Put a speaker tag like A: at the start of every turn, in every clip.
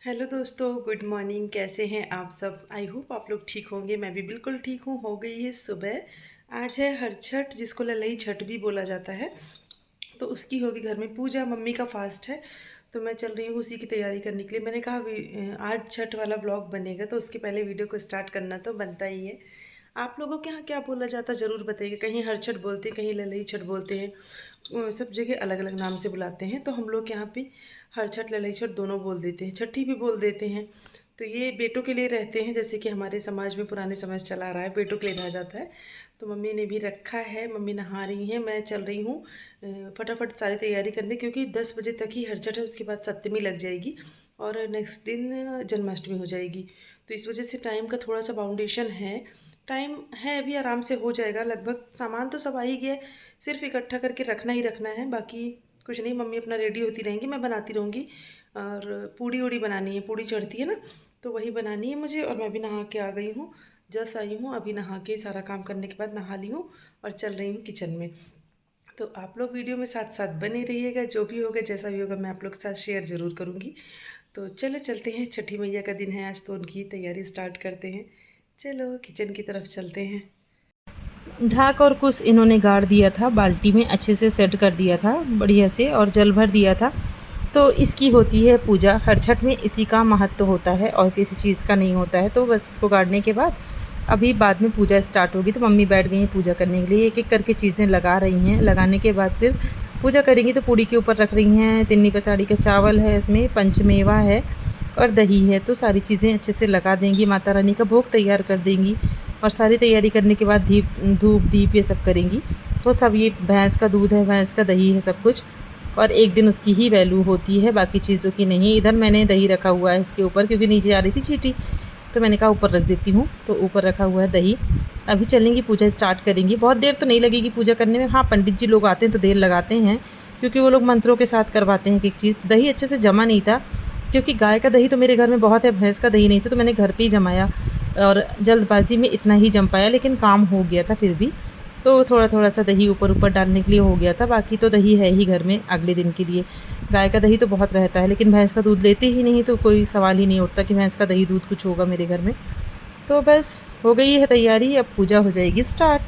A: Hello दोस्तों, good morning. कैसे हैं आप सब? आई होप आप लोग ठीक होंगे। मैं भी बिल्कुल ठीक हूँ। हो गई है सुबह। आज है हरछठ, जिसको ललई छठ भी बोला जाता है। तो उसकी होगी घर में पूजा। मम्मी का फास्ट है, तो मैं चल रही हूँ उसी की तैयारी करने के लिए। मैंने कहा आज छठ वाला व्लॉग बनेगा, तो उसके पहले वीडियो को स्टार्ट करना तो बनता ही है। आप लोगों के यहाँ क्या बोला जाता है ज़रूर बताइए। कहीं हरछठ बोलते हैं, कहीं ललई छठ बोलते हैं। सब जगह अलग अलग नाम से बुलाते हैं। तो हम लोग यहाँ पे हरछठ ललई छठ दोनों बोल देते हैं, छठी भी बोल देते हैं। तो ये बेटों के लिए रहते हैं, जैसे कि हमारे समाज में पुराने समय से चला आ रहा है, बेटों के लिए रहा जाता है। तो मम्मी ने भी रखा है, मम्मी नहा रही हैं, मैं चल रही हूँ फटाफट सारी तैयारी करने, क्योंकि 10 बजे तक ही हरछठ है। उसके बाद सप्तमी लग जाएगी और नेक्स्ट दिन जन्माष्टमी हो जाएगी। तो इस वजह से टाइम का थोड़ा सा बाउंडेशन है। टाइम है, अभी आराम से हो जाएगा। लगभग सामान तो सब आ ही गया है, सिर्फ इकट्ठा करके रखना ही रखना है। बाकी कुछ नहीं, मम्मी अपना रेडी होती रहेंगी, मैं बनाती रहूँगी। और पूड़ी उड़ी बनानी है, पूड़ी चढ़ती है ना, तो वही बनानी है मुझे। और मैं भी नहा के आ गई हूँ, जस्ट आई हूँ अभी। नहा के सारा काम करने के बाद नहा ली हूँ और चल रही हूँ किचन में। तो आप लोग वीडियो में साथ साथ बने रहिएगा। जो भी होगा, जैसा भी होगा, मैं आप लोग के साथ शेयर ज़रूर करूँगी। तो चलो चलते हैं, छठी मैया का दिन है आज, तो उनकी तैयारी स्टार्ट करते हैं। चलो किचन की तरफ चलते हैं। ढाक और कुछ इन्होंने गाड़ दिया था, बाल्टी में अच्छे से सेट कर दिया था बढ़िया से, और जल भर दिया था। तो इसकी होती है पूजा। हर छठ में इसी का महत्व होता है और किसी चीज़ का नहीं होता है। तो बस इसको गाड़ने के बाद अभी बाद में पूजा स्टार्ट होगी। तो मम्मी बैठ गई हैं पूजा करने के लिए, एक एक करके चीज़ें लगा रही हैं। लगाने के बाद फिर पूजा करेंगी। तो पूड़ी के ऊपर रख रही हैं तिन्नी पसाड़ी का चावल है, इसमें पंचमेवा है और दही है। तो सारी चीज़ें अच्छे से लगा देंगी, माता रानी का भोग तैयार कर देंगी। और सारी तैयारी करने के बाद धूप दीप ये सब करेंगी। तो सब ये भैंस का दूध है, भैंस का दही है, सब कुछ। और एक दिन उसकी ही वैल्यू होती है, बाकी चीज़ों की नहीं। इधर मैंने दही रखा हुआ है इसके ऊपर, क्योंकि नीचे आ रही थी चींटी, तो मैंने कहा ऊपर रख देती हूँ। तो ऊपर रखा हुआ है दही। अभी चलेंगी, पूजा स्टार्ट करेंगी। बहुत देर तो नहीं लगेगी पूजा करने में। हाँ, पंडित जी लोग आते हैं तो देर लगाते हैं, क्योंकि वो लोग मंत्रों के साथ करवाते हैं एक एक चीज़। दही अच्छे से जमा नहीं था, क्योंकि गाय का दही तो मेरे घर में बहुत है, भैंस का दही नहीं था, तो मैंने घर पे ही जमाया। और जल्दबाजी में इतना ही जम पाया, लेकिन काम हो गया था फिर भी। तो थोड़ा थोड़ा सा दही ऊपर ऊपर डालने के लिए हो गया था। बाकी तो दही है ही घर में अगले दिन के लिए। गाय का दही तो बहुत रहता है, लेकिन भैंस का दूध लेते ही नहीं, तो कोई सवाल ही नहीं उठता कि भैंस का दही दूध कुछ होगा मेरे घर में। तो बस हो गई है तैयारी, अब पूजा हो जाएगी स्टार्ट।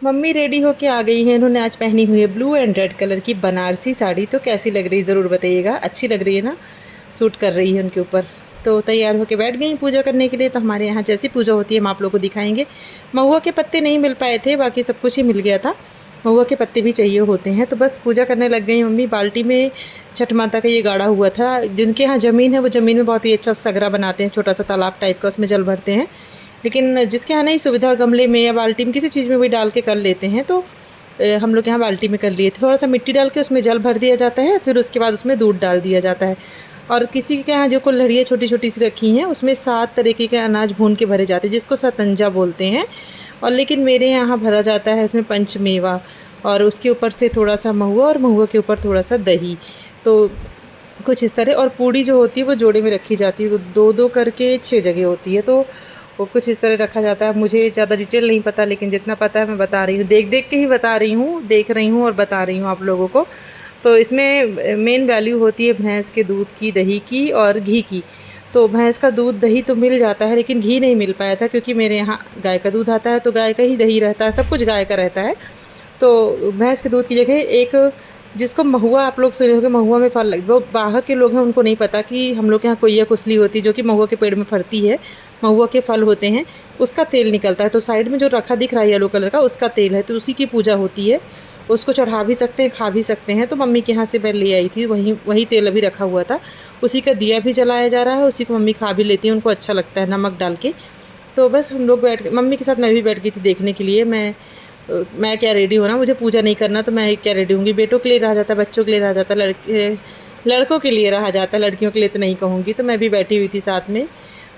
A: मम्मी रेडी होके आ गई हैं। इन्होंने आज पहनी हुई है ब्लू एंड रेड कलर की बनारसी साड़ी। तो कैसी लग रही है ज़रूर बताइएगा। अच्छी लग रही है ना, सूट कर रही है उनके ऊपर। तो तैयार होके बैठ गई पूजा करने के लिए। तो हमारे यहाँ जैसी पूजा होती है हम आप लोगों को दिखाएंगे। महुआ के पत्ते नहीं मिल पाए थे, बाकी सब कुछ ही मिल गया था। महुआ के पत्ते भी चाहिए होते हैं। तो बस पूजा करने लग गई मम्मी। बाल्टी में छठ माता का ये गाढ़ा हुआ था। जिनके यहाँ ज़मीन है वो ज़मीन में बहुत ही अच्छा सगरा बनाते हैं, छोटा सा तालाब टाइप का, उसमें जल भरते हैं। लेकिन जिसके यहाँ नहीं सुविधा, गमले में या बाल्टी में किसी चीज़ में भी डाल के कर लेते हैं। तो हम लोग यहाँ बाल्टी में कर लिए थे। थोड़ा सा मिट्टी डाल के उसमें जल भर दिया जाता है, फिर उसके बाद उसमें दूध डाल दिया जाता है। और किसी के यहाँ जो कुल्हड़ियाँ छोटी छोटी सी रखी हैं, उसमें 7 तरीके के अनाज भून के भरे जाते हैं, जिसको सतंजा बोलते हैं। और लेकिन मेरे यहाँ भरा जाता है इसमें पंचमेवा, और उसके ऊपर से थोड़ा सा महुआ, और महुआ के ऊपर थोड़ा सा दही। तो कुछ इस तरह। और पूड़ी जो होती है वो जोड़े में रखी जाती है, तो 2-2 करके 6 जगह होती है। तो वो कुछ इस तरह रखा जाता है। मुझे ज़्यादा डिटेल नहीं पता, लेकिन जितना पता है मैं बता रही हूँ। देख देख के ही बता रही हूँ, देख रही हूँ और बता रही हूँ आप लोगों को। तो इसमें मेन वैल्यू होती है भैंस के दूध की, दही की और घी की। तो भैंस का दूध दही तो मिल जाता है, लेकिन घी नहीं मिल पाया था, क्योंकि मेरे यहाँ गाय का दूध आता है, तो गाय का ही दही रहता है, सब कुछ गाय का रहता है। तो भैंस के दूध की जगह एक, जिसको महुआ आप लोग सुने होंगे, महुआ में फल लग, वो बाहर के लोग हैं उनको नहीं पता कि हम लोग के यहाँ कोय्या कुसली होती है, जो कि महुआ के पेड़ में फरती है। महुआ के फल होते हैं, उसका तेल निकलता है। तो साइड में जो रखा दिख रहा है येलो कलर का, उसका तेल है। तो उसी की पूजा होती है। उसको चढ़ा भी सकते हैं, खा भी सकते हैं। तो मम्मी के यहाँ से मैं ले आई थी, वही तेल अभी रखा हुआ था। उसी का दिया भी जलाया जा रहा है, उसी को मम्मी खा भी लेती हैं, उनको अच्छा लगता है नमक डाल के। तो बस हम लोग बैठ, मम्मी के साथ मैं भी बैठ गई थी देखने के लिए। मैं क्या रेडी होना, मुझे पूजा नहीं करना, तो मैं क्या रेडी होंगी। बेटों के लिए रहा जाता, बच्चों के लिए रहा जाता, लड़कों के लिए रहा जाता, लड़कियों के लिए तो नहीं कहूँगी। तो मैं भी बैठी हुई थी साथ में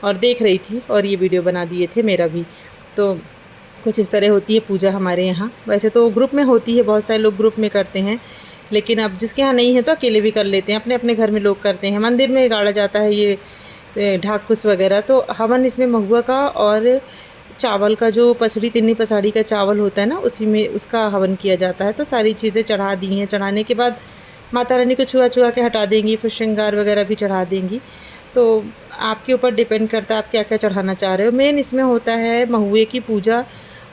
A: और देख रही थी, और ये वीडियो बना दिए थे मेरा भी। तो कुछ इस तरह होती है पूजा हमारे यहाँ। वैसे तो ग्रुप में होती है, बहुत सारे लोग ग्रुप में करते हैं, लेकिन अब जिसके यहाँ नहीं है तो अकेले भी कर लेते हैं। अपने अपने घर में लोग करते हैं। मंदिर में गाड़ा जाता है ये ढाकुस वगैरह। तो हवन इसमें महुआ का और चावल का, जो पसड़ी तिन्नी पसाड़ी का चावल होता है ना, उसी में उसका हवन किया जाता है। तो सारी चीज़ें चढ़ा दी हैं। चढ़ाने के बाद माता रानी को छुआ छुआ के हटा देंगी, फिर श्रृंगार वगैरह भी चढ़ा देंगी। तो आपके ऊपर डिपेंड करता है आप क्या क्या चढ़ाना चाह रहे हो। मेन इसमें होता है महुए की पूजा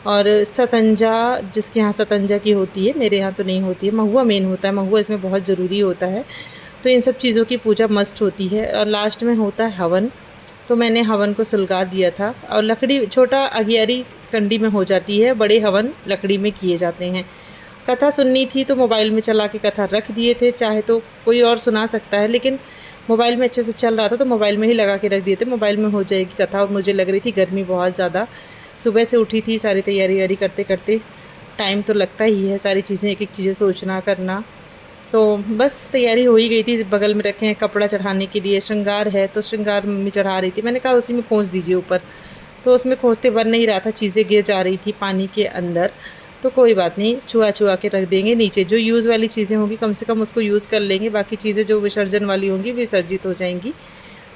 A: और सतंजा, जिसके यहाँ सतंजा की होती है, मेरे यहाँ तो नहीं होती है। महुआ मेन होता है, महुआ इसमें बहुत ज़रूरी होता है। तो इन सब चीज़ों की पूजा मस्ट होती है। और लास्ट में होता है हवन। तो मैंने हवन को सुलगा दिया था। और लकड़ी छोटा अगियारी कंडी में हो जाती है, बड़े हवन लकड़ी में किए जाते हैं। कथा सुननी थी तो मोबाइल में चला के कथा रख दिए थे, चाहे तो कोई और सुना सकता है, लेकिन मोबाइल में अच्छे से चल रहा था तो मोबाइल में ही लगा के रख दिए थे। मोबाइल में हो जाएगी कथा। और मुझे लग रही थी गर्मी बहुत ज़्यादा, सुबह से उठी थी, सारी तैयारी वारी करते करते टाइम तो लगता ही है, सारी चीज़ें एक एक चीज़ें सोचना करना। तो बस तैयारी हो ही गई थी। बगल में रखे हैं कपड़ा चढ़ाने के लिए, श्रृंगार है तो श्रृंगार मम्मी चढ़ा रही थी। मैंने कहा उसी में खोस दीजिए ऊपर, तो उसमें खोसते बन नहीं रहा था, चीज़ें गिर जा रही थी पानी के अंदर। तो कोई बात नहीं, छुआ छुआ के रख देंगे। नीचे जो यूज़ वाली चीज़ें होंगी कम से कम उसको यूज़ कर लेंगे, बाकी चीज़ें जो विसर्जन वाली होंगी विसर्जित हो जाएंगी।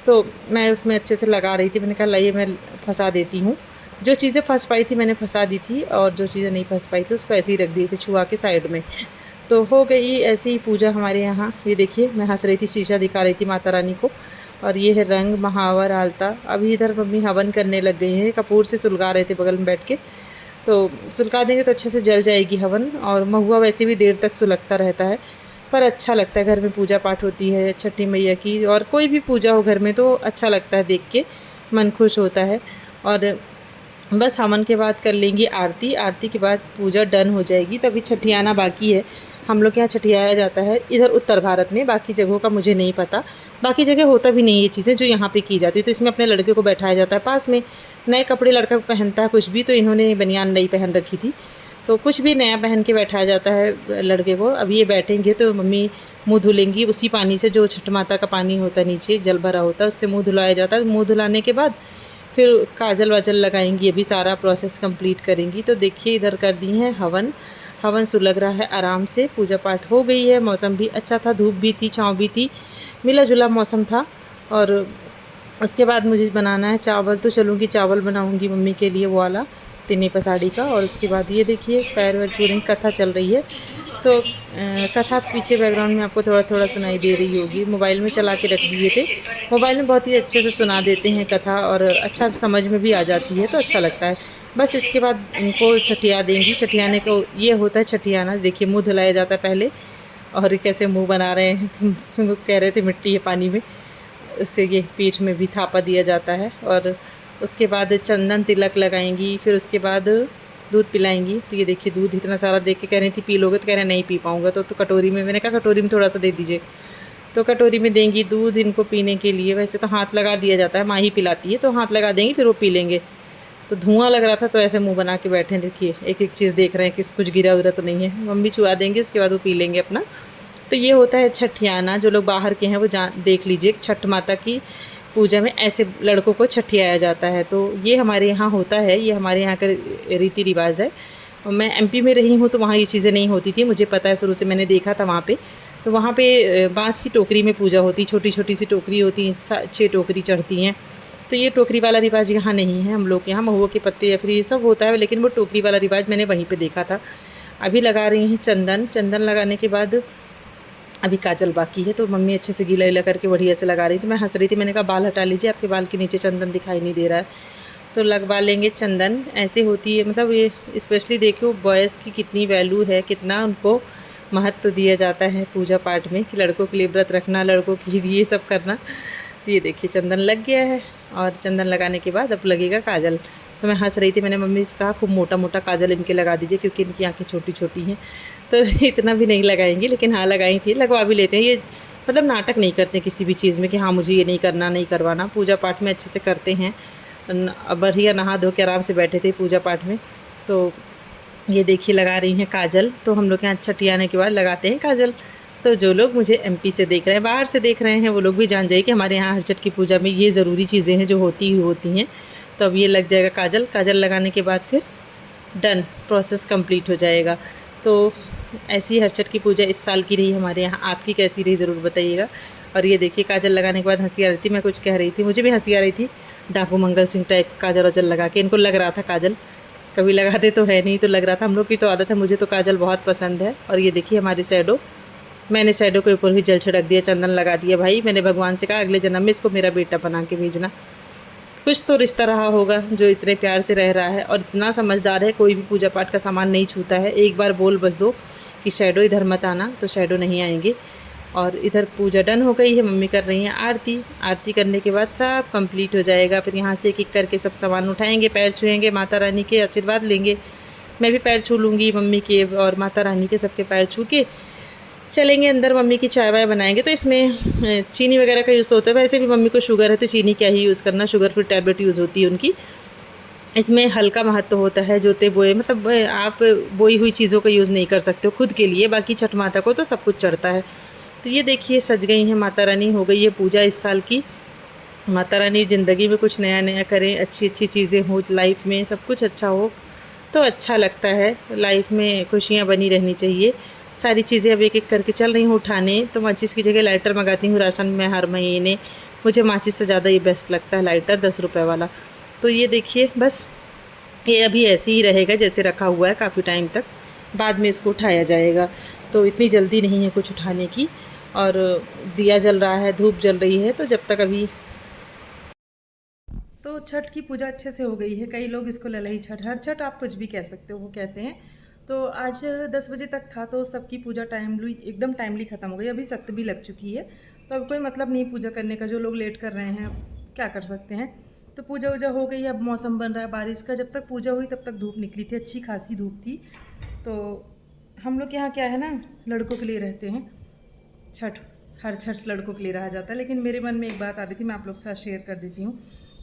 A: तो मैं उसमें अच्छे से लगा रही थी। मैंने कहा लाइए मैं फंसा देती हूँ। जो चीज़ें फंस पाई थी मैंने फंसा दी थी, और जो चीज़ें नहीं फंस पाई थी उसको ऐसे ही रख दी थी छुआ के साइड में। तो हो गई ऐसी ही पूजा हमारे यहाँ। ये देखिए मैं हंस रही थी, शीशा दिखा रही थी माता रानी को। और ये है रंग, महावर, आलता। अभी इधर मम्मी हवन करने लग गई हैं, कपूर से सुलगा रहे थे बगल में बैठ के। तो सुलगा देंगे तो अच्छे से जल जाएगी हवन। और महुआ वैसे भी देर तक सुलगता रहता है, पर अच्छा लगता है। घर में पूजा पाठ होती है छठी मैया की, और कोई भी पूजा हो घर में तो अच्छा लगता है, देख के मन खुश होता है। और बस हवन के बाद कर लेंगी आरती। आरती के बाद पूजा डन हो जाएगी। तो अभी छठियाना बाकी है। हम लोग के यहाँ छठियाया जाता है इधर उत्तर भारत में, बाकी जगहों का मुझे नहीं पता। बाकी जगह होता भी नहीं ये चीज़ें जो यहाँ पे की जाती है। तो इसमें अपने लड़के को बैठाया जाता है पास में। नए कपड़े लड़का पहनता है कुछ भी, तो इन्होंने बनियान नई पहन रखी थी, तो कुछ भी नया पहन के बैठाया जाता है लड़के को। अभी ये बैठेंगे तो मम्मी मुँह धुलेंगी उसी पानी से, जो छठ माता का पानी होता है नीचे जल भरा होता है, उससे मुँह धुलाया जाता है। मुँह धुलाने के बाद फिर काजल वाजल लगाएंगी, अभी सारा प्रोसेस कंप्लीट करेंगी। तो देखिए इधर कर दी है हवन। हवन सुलग रहा है आराम से, पूजा पाठ हो गई है। मौसम भी अच्छा था, धूप भी थी, छाँव भी थी, मिला जुला मौसम था। और उसके बाद मुझे बनाना है चावल, तो चलूँगी चावल बनाऊँगी मम्मी के लिए, वो वाला तिन्नी पसाड़ी का। और उसके बाद ये देखिए पैर वैर छू रही, कथा चल रही है। तो कथा पीछे बैकग्राउंड में आपको थोड़ा थोड़ा सुनाई दे रही होगी। मोबाइल में चला के रख दिए थे, मोबाइल में बहुत ही अच्छे से सुना देते हैं कथा, और अच्छा समझ में भी आ जाती है, तो अच्छा लगता है। बस इसके बाद इनको छठिया देंगी। छठियाने को ये होता है छठियाना। देखिए मुँह धुलाया जाता है पहले, और कैसे मुँह बना रहे हैं वो कह रहे थे मिट्टी है पानी में, उससे ये पीठ में भी थापा दिया जाता है। और उसके बाद चंदन तिलक लगाएंगी, फिर उसके बाद दूध पिलाएंगी। तो ये देखिए दूध इतना सारा देख के कह रही थी पी लोगे, तो कह रहे नहीं पी पाऊँगा। तो कटोरी में, मैंने कहा कटोरी में थोड़ा सा दे दीजिए, तो कटोरी में देंगी दूध इनको पीने के लिए। वैसे तो हाथ लगा दिया जाता है, माँ ही पिलाती है, तो हाथ लगा देंगी फिर वो पी लेंगे। तो धुआं लग रहा था तो ऐसे मुंह बना के बैठे हैं, देखिए एक एक चीज़ देख रहे हैं कि कुछ गिरा उरा तो नहीं है। मम्मी चुआ देंगे, इसके बाद वो पी लेंगे अपना। तो ये होता है छठियाना। जो लोग बाहर के हैं वो देख लीजिए, छठ माता की पूजा में ऐसे लड़कों को छठियाया जाता है। तो ये हमारे यहाँ होता है, ये हमारे यहाँ का रीति रिवाज है। और मैं एमपी में रही हूँ तो वहाँ ये चीज़ें नहीं होती थी, मुझे पता है, शुरू से मैंने देखा था वहाँ पे। तो वहाँ पे बांस की टोकरी में पूजा होती, छोटी छोटी सी टोकरी होती, 6 टोकरी चढ़ती हैं। तो ये टोकरी वाला रिवाज यहाँ नहीं है। हम लोग के यहाँ महुआ के पत्ते या फिर ये सब होता है, लेकिन वो टोकरी वाला रिवाज मैंने वहीं पे देखा था। अभी लगा रही हैं चंदन। चंदन लगाने के बाद अभी काजल बाकी है, तो मम्मी अच्छे से गीला गीला करके बढ़िया से लगा रही थी। मैं हंस रही थी, मैंने कहा बाल हटा लीजिए, आपके बाल के नीचे चंदन दिखाई नहीं दे रहा है। तो लगवा लेंगे चंदन। ऐसे होती है, मतलब ये स्पेशली देखो बॉयज़ की कितनी वैल्यू है, कितना उनको महत्व दिया जाता है पूजा पाठ में, कि लड़कों के लिए व्रत रखना, लड़कों के लिए सब करना। तो ये देखिए चंदन लग गया है, और चंदन लगाने के बाद अब लगेगा काजल। तो मैं हंस रही थी, मैंने मम्मी से कहा खूब मोटा मोटा काजल इनके लगा दीजिए, क्योंकि इनकी आँखें छोटी छोटी हैं। तो इतना भी नहीं लगाएंगी, लेकिन हाँ लगाई थी, लगवा भी लेते हैं। ये मतलब नाटक नहीं करते किसी भी चीज़ में कि हाँ मुझे ये नहीं करना, नहीं करवाना। पूजा पाठ में अच्छे से करते हैं। बढ़िया नहा धो के आराम से बैठे थे पूजा पाठ में। तो ये देखिए लगा रही हैं काजल। तो हम लोग यहाँ छठियाने के बाद लगाते हैं काजल। तो जो लोग मुझे एमपी से देख रहे हैं, बाहर से देख रहे हैं, वो लोग भी जान जाइए कि हमारे यहाँ हरछठ की पूजा में ये ज़रूरी चीज़ें हैं जो होती हैं। तो अब ये लग जाएगा काजल। काजल लगाने के बाद फिर डन, प्रोसेस कंप्लीट हो जाएगा। तो ऐसी हरछठ की पूजा इस साल की रही हमारे यहाँ। आपकी कैसी रही ज़रूर बताइएगा। और ये देखिए काजल लगाने के बाद हंसी आ रही थी, मैं कुछ कह रही थी, मुझे भी हंसी आ रही थी। डाकू मंगल सिंह टाइप काजल वाजल लगा के, इनको लग रहा था काजल, कभी लगाते तो है नहीं, तो लग रहा था। हम लोग की तो आदत है, मुझे तो काजल बहुत पसंद है। और ये देखिए हमारी शैडो
B: मैंने शैडो के ऊपर भी जल छिड़क दिया, चंदन लगा दिया। भाई मैंने भगवान से कहा अगले जन्म में इसको मेरा बेटा बना के भेजना। कुछ तो रिश्ता रहा होगा जो इतने प्यार से रह रहा है और इतना समझदार है, कोई भी पूजा पाठ का सामान नहीं छूता है। एक बार बोल बस दो कि शैडो इधर मत आना, तो शैडो नहीं आएंगे। और इधर पूजा डन हो गई है, मम्मी कर रही हैं आरती। आरती करने के बाद सब कंप्लीट हो जाएगा। फिर यहाँ से एक एक करके सब सामान उठाएंगे, पैर छुएंगे, माता रानी के आशीर्वाद लेंगे। मैं भी पैर छू लूँगी मम्मी के और माता रानी के, सबके पैर छू के चलेंगे अंदर। मम्मी की चाय वाय बनाएंगे। तो इसमें चीनी वगैरह का यूज़ तो होता है, वैसे भी मम्मी को शुगर है तो चीनी क्या ही यूज़ करना, शुगर फ्री टैबलेट यूज़ होती है उनकी। इसमें हल्का महत्व होता है, जोते बोए मतलब आप बोई हुई चीज़ों का यूज़ नहीं कर सकते हो खुद के लिए, बाकी छठ माता को तो सब कुछ चढ़ता है। तो ये देखिए सज गई हैं माता रानी, हो गई है पूजा इस साल की। माता रानी ज़िंदगी में कुछ नया नया करें, अच्छी अच्छी चीज़ें हो लाइफ में, सब कुछ अच्छा हो तो अच्छा लगता है। लाइफ में खुशियाँ बनी रहनी चाहिए। सारी चीज़ें अब एक एक करके चल रही हूँ उठाने। तो माचिस की जगह लाइटर मंगाती हूँ राशन में हर महीने। मुझे माचिस से ज़्यादा ये बेस्ट लगता है लाइटर, 10 रुपये वाला। तो ये देखिए बस ये अभी ऐसे ही रहेगा जैसे रखा हुआ है काफ़ी टाइम तक, बाद में इसको उठाया जाएगा। तो इतनी जल्दी नहीं है कुछ उठाने की। और दिया जल रहा है, धूप जल रही है, तो जब तक अभी
A: तो छठ की पूजा अच्छे से हो गई है। कई लोग इसको ललई छठ, हर छठ आप कुछ भी कह सकते हो, वो कहते हैं। तो आज 10 बजे तक था तो सबकी पूजा टाइमली एकदम टाइमली ख़त्म हो गई। अभी सख्त भी लग चुकी है तो अब कोई मतलब नहीं पूजा करने का। जो लोग लेट कर रहे हैं अब क्या कर सकते हैं। तो पूजा वूजा हो गई। अब मौसम बन रहा है बारिश का। जब तक पूजा हुई तब तक धूप निकली थी, अच्छी खासी धूप थी। तो हम लोग यहाँ क्या है ना, लड़कों के लिए रहते हैं छठ। हर छठ लड़कों के लिए रहा जाता है। लेकिन मेरे मन में एक बात आ रही थी, मैं आप लोग के साथ शेयर कर देती हूँ।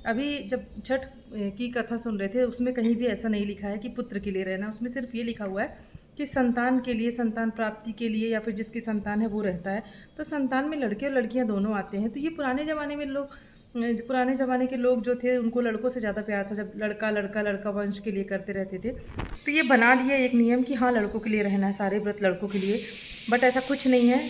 A: अभी जब छठ की कथा सुन रहे थे उसमें कहीं भी ऐसा नहीं लिखा है कि पुत्र के लिए रहना। उसमें सिर्फ ये लिखा हुआ है कि संतान के लिए, संतान प्राप्ति के लिए, या फिर जिसकी संतान है वो रहता है। तो संतान में लड़के और लड़कियां दोनों आते हैं। तो ये पुराने ज़माने में लोग, पुराने ज़माने के लोग जो थे उनको लड़कों से ज़्यादा प्यार था, जब लड़का लड़का लड़का वंश के लिए करते रहते थे। तो ये बना दिया एक नियम कि हाँ लड़कों के लिए रहना है, सारे व्रत लड़कों के लिए। बट ऐसा कुछ नहीं है,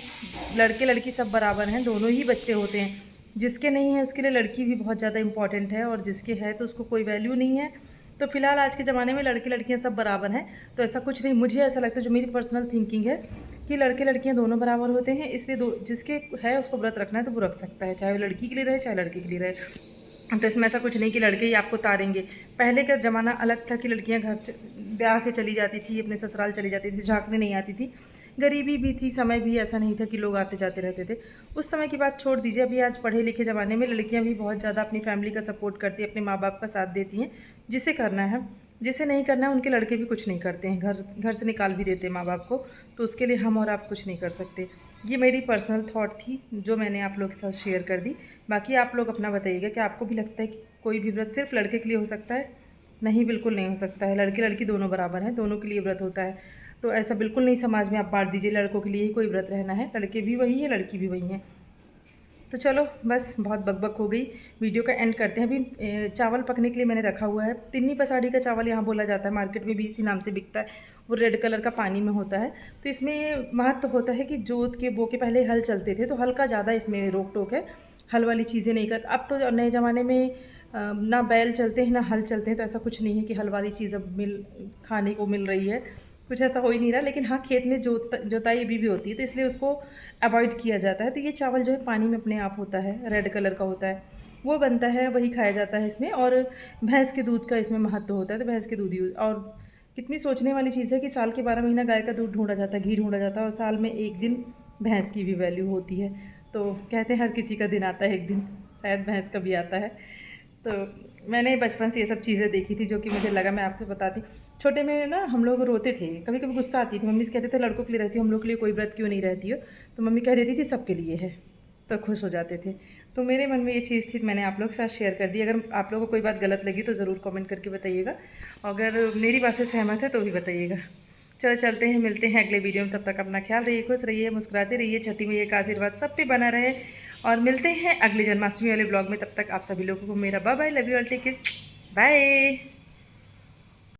A: लड़के लड़की सब बराबर हैं, दोनों ही बच्चे होते हैं। जिसके नहीं है उसके लिए लड़की भी बहुत ज़्यादा इंपॉर्टेंट है, और जिसके है तो उसको कोई वैल्यू नहीं है। तो फिलहाल आज के ज़माने में लड़के लड़कियां सब बराबर हैं। तो ऐसा कुछ नहीं, मुझे ऐसा लगता है, जो मेरी पर्सनल थिंकिंग है, कि लड़के लड़कियां दोनों बराबर होते हैं। इसलिए जिसके है उसको व्रत रखना है तो वो रख सकता है, चाहे वो लड़की के लिए रहे चाहे लड़के के लिए रहे। तो इसमें ऐसा कुछ नहीं कि लड़के ही आपको तारेंगे। पहले का ज़माना अलग था कि लड़कियां घर ब्याह के चली जाती थी, अपने ससुराल चली जाती थी, झांकने नहीं आती थी। गरीबी भी थी, समय भी ऐसा नहीं था कि लोग आते जाते रहते थे। उस समय की बात छोड़ दीजिए, अभी आज पढ़े लिखे ज़माने में लड़कियां भी बहुत ज़्यादा अपनी फैमिली का सपोर्ट करती हैं, अपने माँ बाप का साथ देती हैं। जिसे करना है, जिसे नहीं करना है, उनके लड़के भी कुछ नहीं करते हैं, घर से निकाल भी देते हैं माँ बाप को। तो उसके लिए हम और आप कुछ नहीं कर सकते। ये मेरी पर्सनल थॉट थी जो मैंने आप लोग के साथ शेयर कर दी। बाकी आप लोग अपना बताइएगा कि आपको भी लगता है कि कोई भी व्रत सिर्फ लड़के के लिए हो सकता है? नहीं, बिल्कुल नहीं हो सकता है। लड़के लड़की दोनों बराबर हैं, दोनों के लिए व्रत होता है। तो ऐसा बिल्कुल नहीं समाज में आप बांट दीजिए लड़कों के लिए ही कोई व्रत रहना है, लड़के भी वही है लड़की भी वही है। तो चलो बस बहुत बकबक हो गई, वीडियो का एंड करते हैं। अभी चावल पकने के लिए मैंने रखा हुआ है, तिन्नी पसाड़ी का चावल यहाँ बोला जाता है, मार्केट में भी इसी नाम से बिकता है। वो रेड कलर का पानी में होता है। तो इसमें महत्व होता है कि जोत के बो के पहले हल चलते थे, तो हल का ज़्यादा इसमें रोक टोक है। हल वाली चीज़ें नहीं कर, अब तो नए ज़माने में ना बैल चलते हैं ना हल चलते हैं। तो ऐसा कुछ नहीं है कि हल वाली चीज़ अब खाने को मिल रही है, कुछ ऐसा हो ही नहीं रहा। लेकिन हाँ, खेत में जोताई भी होती है, तो इसलिए उसको अवॉइड किया जाता है। तो ये चावल जो है पानी में अपने आप होता है, रेड कलर का होता है, वो बनता है, वही खाया जाता है इसमें। और भैंस के दूध का इसमें महत्व होता है, तो भैंस के दूध यूज। और कितनी सोचने वाली चीज़ है कि साल के 12 महीना गाय का दूध ढूंढा जाता है, घी ढूंढा जाता है, और साल में एक दिन भैंस की भी वैल्यू होती है। तो कहते हैं हर किसी का दिन आता है एक दिन, शायद भैंस का भी आता है। तो मैंने बचपन से ये सब चीज़ें देखी थी, जो कि मुझे लगा मैं आपको बताती। छोटे में ना हम लोग रोते थे, कभी कभी गुस्सा आती थी, मम्मी से कहते थे लड़कों के लिए रहती हो, हम लोग के लिए कोई व्रत क्यों नहीं रहती हो। तो मम्मी कह देती थी सबके लिए है, तो खुश हो जाते थे। तो मेरे मन में ये चीज़ थी, मैंने आप लोग के साथ शेयर कर दी। अगर आप लोगों को कोई बात गलत लगी तो ज़रूर कमेंट करके बताइएगा, अगर मेरी बात से सहमत है तो भी बताइएगा। चलो चलते हैं, मिलते हैं अगले वीडियो में। तब तक अपना ख्याल रहिए, खुश रहिए, मुस्कुराते रहिए। छठी मैया का आशीर्वाद सब पे बना रहे, और मिलते हैं अगले जन्माष्टमी वाले ब्लॉग में। तब तक आप सभी लोगों को मेरा bye bye, love you all, take care, bye.